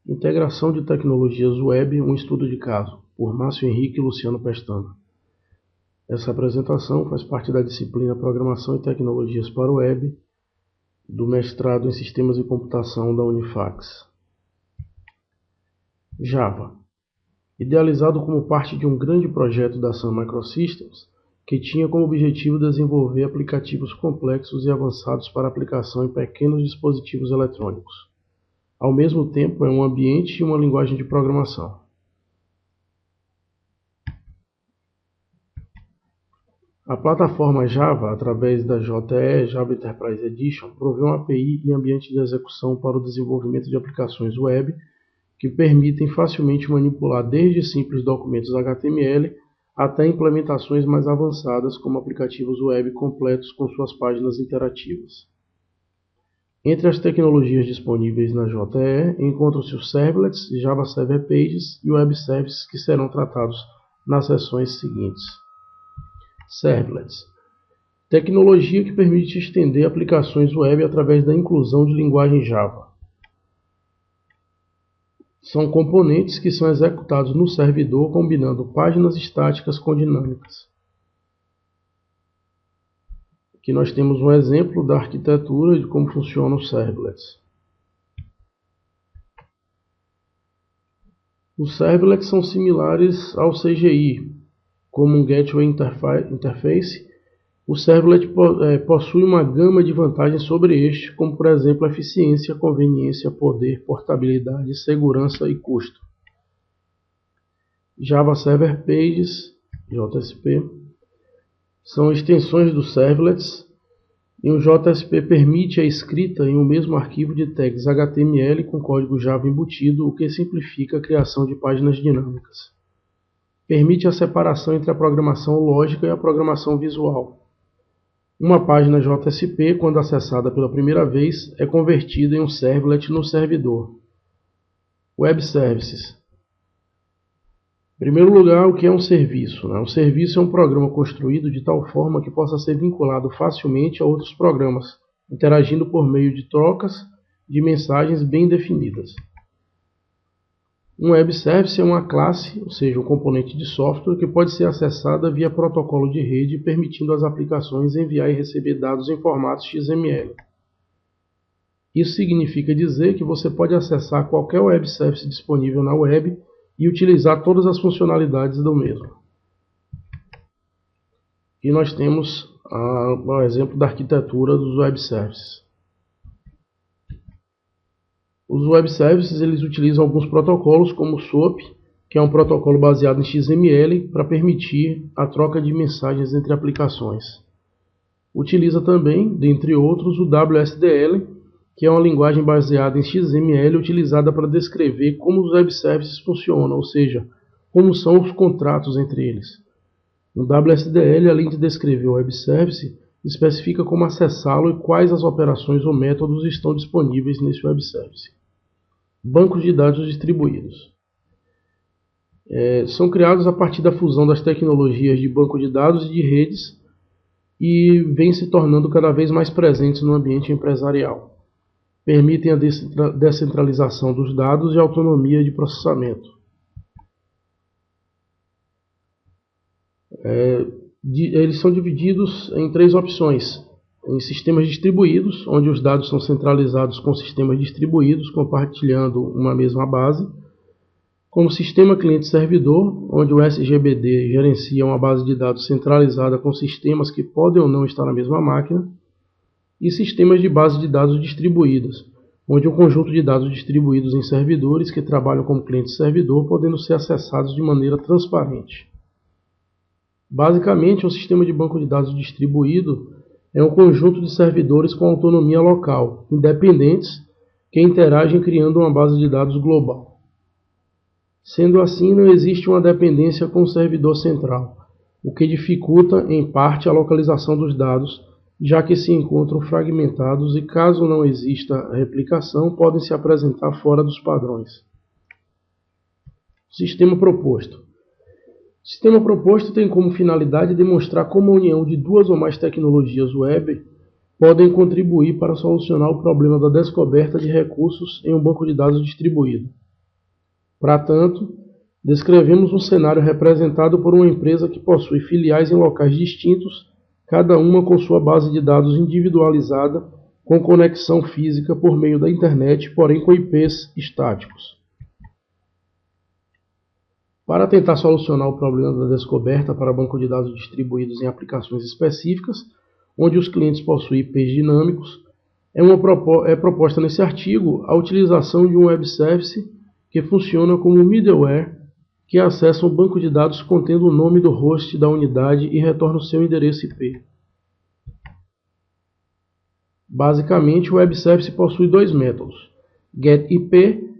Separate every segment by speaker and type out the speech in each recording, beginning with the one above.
Speaker 1: Integração de tecnologias web, um estudo de caso, por Márcio Henrique e Luciano Pestana. Essa apresentação faz parte da disciplina Programação e Tecnologias para o Web, do mestrado em Sistemas de Computação da Unifax. Java. Idealizado como parte de um grande projeto da Sun Microsystems, que tinha como objetivo desenvolver aplicativos complexos e avançados para aplicação em pequenos dispositivos eletrônicos. Ao mesmo tempo, é um ambiente e uma linguagem de programação. A plataforma Java, através da JE, Java Enterprise Edition, provê uma API e ambiente de execução para o desenvolvimento de aplicações web que permitem facilmente manipular desde simples documentos HTML até implementações mais avançadas como aplicativos web completos com suas páginas interativas. Entre as tecnologias disponíveis na JE encontram-se os Servlets, Java Server Pages e Web Services, que serão tratados nas sessões seguintes. Servlets. Tecnologia que permite estender aplicações web através da inclusão de linguagem Java. São componentes que são executados no servidor combinando páginas estáticas com dinâmicas. Aqui nós temos um exemplo da arquitetura de como funcionam os servlets. Os servlets são similares ao CGI, como um Gateway Interface. O servlet possui uma gama de vantagens sobre este, como por exemplo eficiência, conveniência, poder, portabilidade, segurança e custo. Java Server Pages, JSP, são extensões dos servlets, e o JSP permite a escrita em um mesmo arquivo de tags HTML com código Java embutido, o que simplifica a criação de páginas dinâmicas. Permite a separação entre a programação lógica e a programação visual. Uma página JSP, quando acessada pela primeira vez, é convertida em um servlet no servidor. Web Services. Em primeiro lugar, o que é um serviço? Um serviço é um programa construído de tal forma que possa ser vinculado facilmente a outros programas, interagindo por meio de trocas de mensagens bem definidas. Um Web Service é uma classe, ou seja, um componente de software que pode ser acessada via protocolo de rede, permitindo às aplicações enviar e receber dados em formato XML. Isso significa dizer que você pode acessar qualquer Web Service disponível na web e utilizar todas as funcionalidades do mesmo. E nós temos o exemplo da arquitetura dos Web Services. Os Web Services eles utilizam alguns protocolos, como o SOAP, que é um protocolo baseado em XML para permitir a troca de mensagens entre aplicações. Utiliza também, dentre outros, o WSDL, que é uma linguagem baseada em XML utilizada para descrever como os Web Services funcionam, ou seja, como são os contratos entre eles. O WSDL, além de descrever o Web Service, especifica como acessá-lo e quais as operações ou métodos estão disponíveis nesse Web Service. Bancos de dados distribuídos. São criados a partir da fusão das tecnologias de banco de dados e de redes e vêm se tornando cada vez mais presentes no ambiente empresarial. Permitem a descentralização dos dados e a autonomia de processamento. Eles são divididos em três opções. Em sistemas distribuídos, onde os dados são centralizados com sistemas distribuídos, compartilhando uma mesma base. Como sistema cliente-servidor, onde o SGBD gerencia uma base de dados centralizada com sistemas que podem ou não estar na mesma máquina. E sistemas de base de dados distribuídas, onde um conjunto de dados distribuídos em servidores que trabalham como cliente-servidor, podendo ser acessados de maneira transparente. Basicamente, um sistema de banco de dados distribuído é um conjunto de servidores com autonomia local, independentes, que interagem criando uma base de dados global. Sendo assim, não existe uma dependência com o servidor central, o que dificulta, em parte, a localização dos dados, já que se encontram fragmentados e, caso não exista replicação, podem se apresentar fora dos padrões. Sistema proposto. O sistema proposto tem como finalidade demonstrar como a união de duas ou mais tecnologias web podem contribuir para solucionar o problema da descoberta de recursos em um banco de dados distribuído. Para tanto, descrevemos um cenário representado por uma empresa que possui filiais em locais distintos, cada uma com sua base de dados individualizada, com conexão física por meio da internet, porém com IPs estáticos. Para tentar solucionar o problema da descoberta para banco de dados distribuídos em aplicações específicas, onde os clientes possuem IPs dinâmicos, é proposta nesse artigo a utilização de um web service que funciona como middleware que acessa um banco de dados contendo o nome do host da unidade e retorna o seu endereço IP. Basicamente, o web service possui dois métodos: getIP,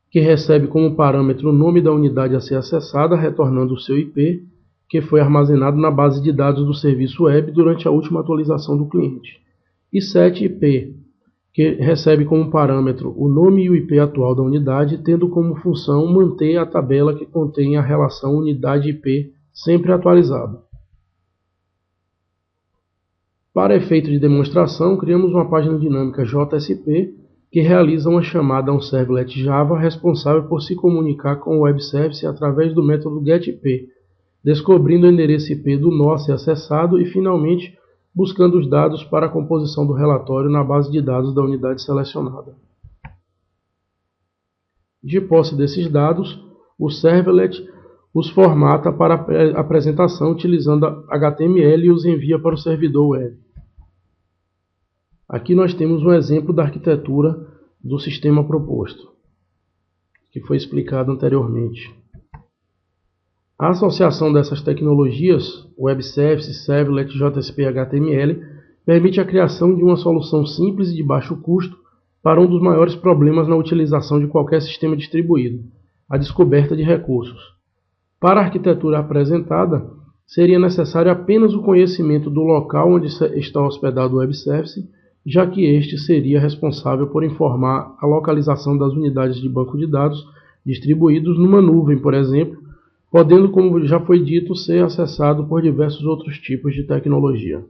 Speaker 1: que recebe como parâmetro o nome da unidade a ser acessada, retornando o seu IP, que foi armazenado na base de dados do serviço web durante a última atualização do cliente, e setIP, que recebe como parâmetro o nome e o IP atual da unidade, tendo como função manter a tabela que contém a relação unidade-IP sempre atualizada. Para efeito de demonstração, criamos uma página dinâmica JSP que realiza uma chamada a um servlet Java responsável por se comunicar com o web service através do método getIP, descobrindo o endereço IP do nó a ser acessado e, finalmente, buscando os dados para a composição do relatório na base de dados da unidade selecionada. De posse desses dados, o servlet os formata para apresentação utilizando HTML e os envia para o servidor web. Aqui nós temos um exemplo da arquitetura do sistema proposto, que foi explicado anteriormente. A associação dessas tecnologias, Web Service, Servlet, JSP e HTML, permite a criação de uma solução simples e de baixo custo para um dos maiores problemas na utilização de qualquer sistema distribuído, a descoberta de recursos. Para a arquitetura apresentada, seria necessário apenas o conhecimento do local onde está hospedado o Web Service, já que este seria responsável por informar a localização das unidades de banco de dados distribuídos numa nuvem, por exemplo, podendo, como já foi dito, ser acessado por diversos outros tipos de tecnologia.